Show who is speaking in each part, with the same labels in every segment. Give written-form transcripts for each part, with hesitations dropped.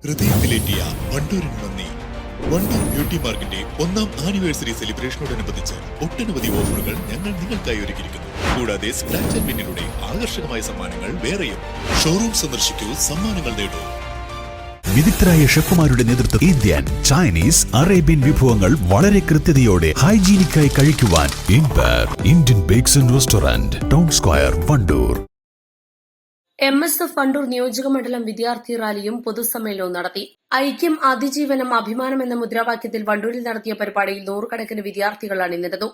Speaker 1: ഹൃദയത്തിലേറ്റിയ വണ്ടൂരിന് നന്ദി. വണ്ടൂർ ബ്യൂട്ടി മാർക്കിന്റെ 1ാം ആനിവേഴ്സറി സെലിബ്രേഷനോടനുബന്ധിച്ച് ഒട്ടനവധി ഓഫറുകൾ ഞങ്ങൾ നിങ്ങൾക്കായി ഒരുക്കിയിരിക്കുന്നു. കൂടാതെ സ്ക്രാച്ച് ആൻഡ് വിന്നിലൂടെ ആകർഷകമായ സമ്മാനങ്ങൾ വേറെയും. ഷോറൂം സന്ദർശിക്കൂ, സമ്മാനങ്ങൾ നേടൂ.
Speaker 2: വിദഗ്ധരായ ഷെഫുമാരുടെ നേതൃത്വം ഇന്ത്യൻ, ചൈനീസ്, അറേബ്യൻ വിഭവങ്ങൾ വളരെ കൃത്യതയോടെ ഹൈജീനിക്കായി കഴിക്കുവാൻ Indian bakes and restaurant, town square, Wandoor.
Speaker 3: MSF Wandoor നിയോജക മണ്ഡലം വിദ്യാർത്ഥി റാലിയും പൊതുസമ്മേളനവും നടത്തി. ഐക്യം, അതിജീവനം, അഭിമാനം എന്ന മുദ്രാവാക്യത്തിൽ വണ്ടൂരിൽ നടത്തിയ പരിപാടിയിൽ നൂറുകണക്കിന് വിദ്യാർത്ഥികൾ അണിനിരന്നു.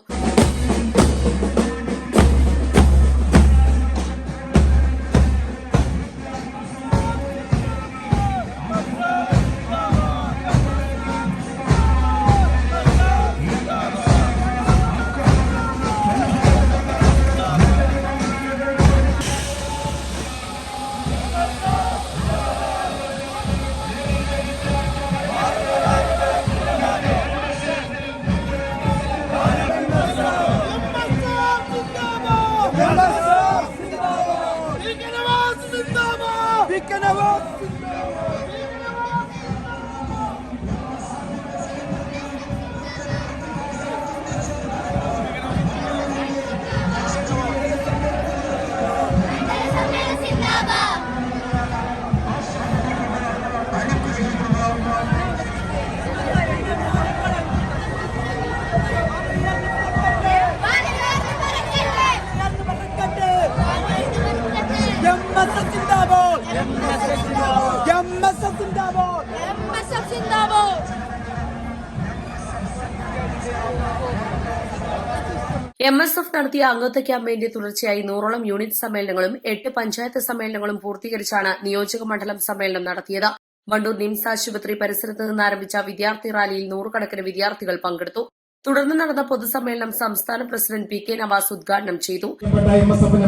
Speaker 3: MSF നടത്തിയ അംഗത്വ ക്യാമ്പയിന്റെ തുടർച്ചയായി 100ഓളം യൂണിറ്റ് സമ്മേളനങ്ങളും 8 പഞ്ചായത്ത് സമ്മേളനങ്ങളും പൂർത്തീകരിച്ചാണ് നിയോജക മണ്ഡലം സമ്മേളനം നടത്തിയത്. വണ്ടൂർ നിംസ് ആശുപത്രി പരിസരത്ത് നിന്ന് ആരംഭിച്ച വിദ്യാർത്ഥി റാലിയിൽ നൂറുകണക്കിന് വിദ്യാർത്ഥികൾ പങ്കെടുത്തു. തുടർന്ന് നടന്ന പൊതുസമ്മേളനം സംസ്ഥാന പ്രസിഡന്റ് PK നവാസ് ഉദ്ഘാടനം ചെയ്തു.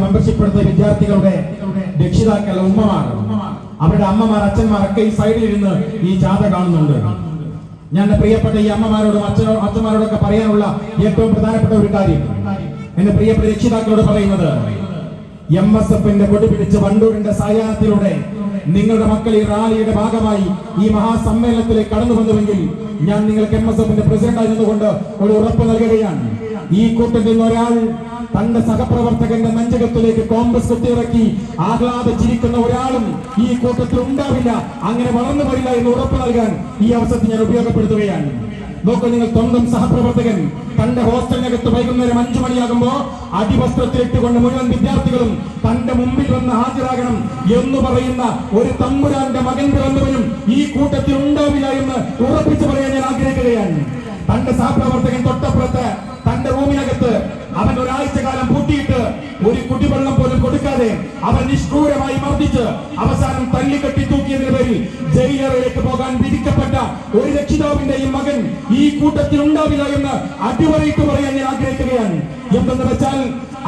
Speaker 4: മെമ്പർഷിപ്പ് എടുത്ത വിദ്യാർത്ഥികളുടെ രക്ഷിതാക്കൾ, ഉമ്മമാർ, അവരുടെ അമ്മമാർ, അച്ഛന്മാർ ഒക്കെ ഈ സൈഡിലിരുന്ന് ഈ ജാഥ കാണുന്നുണ്ട്. ഞാൻ പ്രിയപ്പെട്ട ഈ അമ്മമാരോടും അച്ഛന്മാരോടൊക്കെ പറയാനുള്ള ഏറ്റവും പ്രധാനപ്പെട്ട ഒരു കാര്യം, എന്റെ പ്രിയപ്പെട്ട രക്ഷിതാക്കളോട് പറയുന്നത്, MSFന്റെ കൊടി പിടിച്ച് വണ്ടൂരിന്റെ സായാഹ്നത്തിലൂടെ നിങ്ങളുടെ മക്കൾ ഈ റാലിയുടെ ഭാഗമായി ഈ മഹാസമ്മേളനത്തിലേക്ക് കടന്നു വന്നുവെങ്കിൽ ഞാൻ നിങ്ങൾക്ക് MSFന്റെ പ്രസിഡന്റായി നിന്നുകൊണ്ട് ഒരു ഉറപ്പ് നൽകുകയാണ്. ഈ കൂട്ടത്തിൽ നിന്ന് ഒരാൾ തന്റെ സഹപ്രവർത്തകന്റെ നെഞ്ചകത്തിലേക്ക് കോമ്പസ് കുത്തിയിറക്കി ആഹ്ലാദിച്ചിരിക്കുന്ന ഒരാളും ഈ കൂട്ടത്തിൽ ഉണ്ടാവില്ല, അങ്ങനെ വളർന്നു വരില്ല എന്ന് ഉറപ്പ് നൽകാൻ ഈ അവസരത്തിൽ ഞാൻ ഉപയോഗപ്പെടുത്തുകയാണ്. നോക്കൂ, നിങ്ങൾ സ്വന്തം സഹപ്രവർത്തകൻ തന്റെ ഹോസ്റ്റലിനകത്ത് വൈകുന്നേരം 5 മണിയാകുമ്പോ അടിവസ്ത്രത്തിലിട്ടുകൊണ്ട് മുഴുവൻ വിദ്യാർത്ഥികളും തന്റെ മുമ്പിൽ വന്ന് ഹാജരാകണം എന്ന് പറയുന്ന ഒരു തമ്പുരാന്റെ മകൻ പിറന്നവനും ഈ കൂട്ടത്തിൽ ഉണ്ടാവില്ല എന്ന് ഉറപ്പിച്ചു പറയാൻ ഞാൻ ആഗ്രഹിക്കുകയാണ്. തന്റെ സഹപ്രവർത്തകൻ തൊട്ടപ്പുറത്ത് തന്റെ റൂമിനകത്ത് അവൻ ഒരാഴ്ച കാലം പൂട്ടിയിട്ട് ഒരു കുടിവെള്ളം പോലും കൊടുക്കാതെ അവൻ നിഷ്ഠൂരമായി മർദ്ദിച്ച് അവസാനം തല്ലിക്കെട്ടി തൂക്കിയതിന് പേരിൽ ജയിലറയിലേക്ക് പോകാൻ വിധിക്കപ്പെട്ട ഒരു രക്ഷിതാവിന്റെയും മകൻ ഈ കൂട്ടത്തിൽ ഉണ്ടാവില്ല എന്ന് അടിവരയിട്ട് പറയാൻ ഞാൻ ആഗ്രഹിക്കുകയാണ്. എന്തെന്ന് വെച്ചാൽ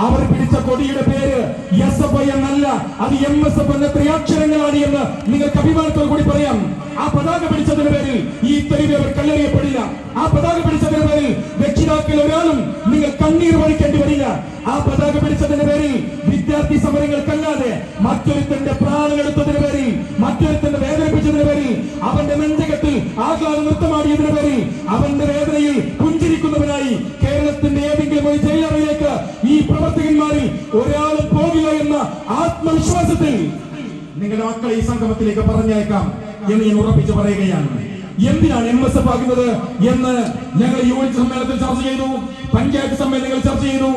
Speaker 4: അവർ പിടിച്ച കൊടിയുടെ പേര് SFI എന്നല്ല, അത് MSF എന്ന 3 അക്ഷരങ്ങളാണ് എന്ന് നിങ്ങൾക്ക് അഭിമാനത്തോടു കൂടി പറയാം. ആ പതാക പിടിച്ചതിന് പേരിൽ ഈ തെരുവ് അവർ കല്ലെറിയപ്പെടില്ല. ആ പതാക പിടിച്ചതിന് പേരിൽ രക്ഷിതാക്കൾ ഒരാളും നിങ്ങൾ കണ്ണീർ വഹിക്കേണ്ടി വരില്ല. ആ പതാക പിടിച്ചതിന്റെ പേരിൽ വിദ്യാർത്ഥി സമരങ്ങൾക്കല്ലാതെ മറ്റൊരുത്തന്റെ പ്രാണനെടുത്തതിന് പേരിൽ, മറ്റൊരുത്തന്റെ വേദനിപ്പിച്ചതിന് പേരിൽ, അവന്റെ നെഞ്ചകത്തിൽ ആഹ്ലാദ നൃത്തമാടിയതിന് പേരിൽ, അവന്റെ വേദനയിൽ പുഞ്ചിരിക്കുന്നവനായി കേരളത്തിന്റെ ഏതെങ്കിലും ഒരു ജയിലറയിലേക്ക് ഈ പ്രവർത്തകന്മാരിൽ ഒരാളും പോകില്ല എന്ന ആത്മവിശ്വാസത്തിൽ നിങ്ങളുടെ മക്കളെ ഈ സംഗമത്തിലേക്ക് പറഞ്ഞേക്കാം എന്ന് ഞാൻ ഉറപ്പിച്ചു പറയുകയാണ്. എന്തിനാണ് MSF ആകുന്നത് എന്ന് ഞങ്ങൾ യൂണിറ്റ് സമ്മേളനത്തിൽ ചർച്ച ചെയ്തു, പഞ്ചായത്ത് സമ്മേളനങ്ങൾ ചർച്ച ചെയ്തു,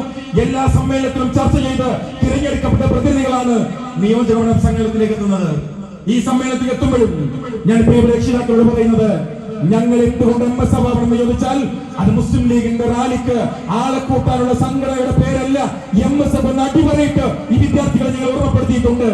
Speaker 4: എല്ലാ സമ്മേളനത്തിലും ചർച്ച ചെയ്ത് തിരഞ്ഞെടുക്കപ്പെട്ട പ്രതിനിധികളാണ് നിയോജകമണ്ഡലം സമ്മേളനത്തിലേക്ക് എത്തുന്നത്. ഈ സമ്മേളനത്തിൽ എത്തുമ്പോഴും ഞാൻ പ്രിയ രക്ഷിതാക്കളോട് പറയുന്നത്, ഞങ്ങൾ എന്തുകൊണ്ട് MSF ആവണമെന്ന് ചോദിച്ചാൽ അത് മുസ്ലിം ലീഗിന്റെ റാലിക്ക് ആളെ കൂട്ടാനുള്ള സംഘടനയുടെ പേരല്ല. MSF എന്ന അടിവരയിട്ട് ഈ വിദ്യാർത്ഥികളെ ഞങ്ങൾ ഓർമ്മപ്പെടുത്തിയിട്ടുണ്ട്.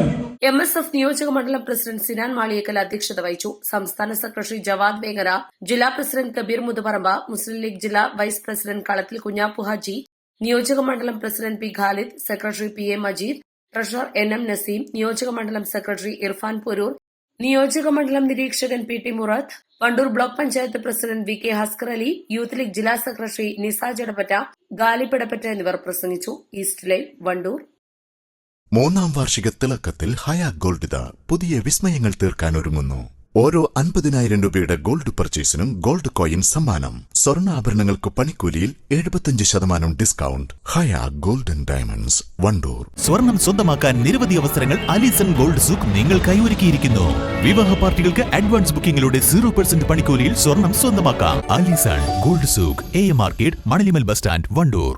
Speaker 3: MSF നിയോജക മണ്ഡലം പ്രസിഡന്റ് സിനാൻ മാളിയേക്കൽ അധ്യക്ഷത വഹിച്ചു. സംസ്ഥാന സെക്രട്ടറി ജവാദ് ബേഗര, ജില്ലാ പ്രസിഡന്റ് കബീർ മുതുപറമ്പ, മുസ്ലിം ലീഗ് ജില്ലാ വൈസ് പ്രസിഡന്റ് കളത്തിൽ കുഞ്ഞാപ്പു ഹാജി, നിയോജക മണ്ഡലം president P Khalid, secretary PA Majeed, treasurer NM Naseem, നിയോജക മണ്ഡലം സെക്രട്ടറി ഇർഫാൻ പുരൂർ, നിയോജക മണ്ഡലം നിരീക്ഷകൻ PT Murad, Wandoor block panchayat president VK Haskar Ali, youth League ജില്ലാ സെക്രട്ടറി നിസാജ് എടപ്പറ്റ, ഗാലിബ് എടപ്പറ്റ എന്നിവർ പ്രസംഗിച്ചു. East live, Wandoor.
Speaker 2: 3ാം വാർഷിക തിളക്കത്തിൽ ഹയാത്ത് ഗോൾഡ് പുതിയ വിസ്മയങ്ങൾ തീർക്കാൻ ഒരുങ്ങുന്നു.
Speaker 5: ഓരോ 50,000 രൂപയുടെ ഗോൾഡ് പർച്ചേസിനും ഗോൾഡ് കോയിൻ സമ്മാനം. സ്വർണ്ണാഭരണങ്ങൾക്ക് പണിക്കൂലിയിൽ 75% ഡിസ്കൗണ്ട്. ഹയ ഗോൾഡൻ ഡയമണ്ട്സ്, വണ്ടൂർ.
Speaker 2: സ്വർണം സ്വന്തമാക്കാൻ നിരവധി അവസരങ്ങൾ അലിസൺ ഗോൾഡ് സൂക്ക് നിങ്ങൾക്കായി ഒരുക്കിയിരിക്കുന്നു. വിവാഹ പാർട്ടികൾക്ക് അഡ്വാൻസ് ബുക്കിംഗിലൂടെ 0% പണിക്കൂലിയിൽ സ്വർണം സ്വന്തമാക്കാം. Alison gold souk, AM market, Manalimal bus stand, Wandoor.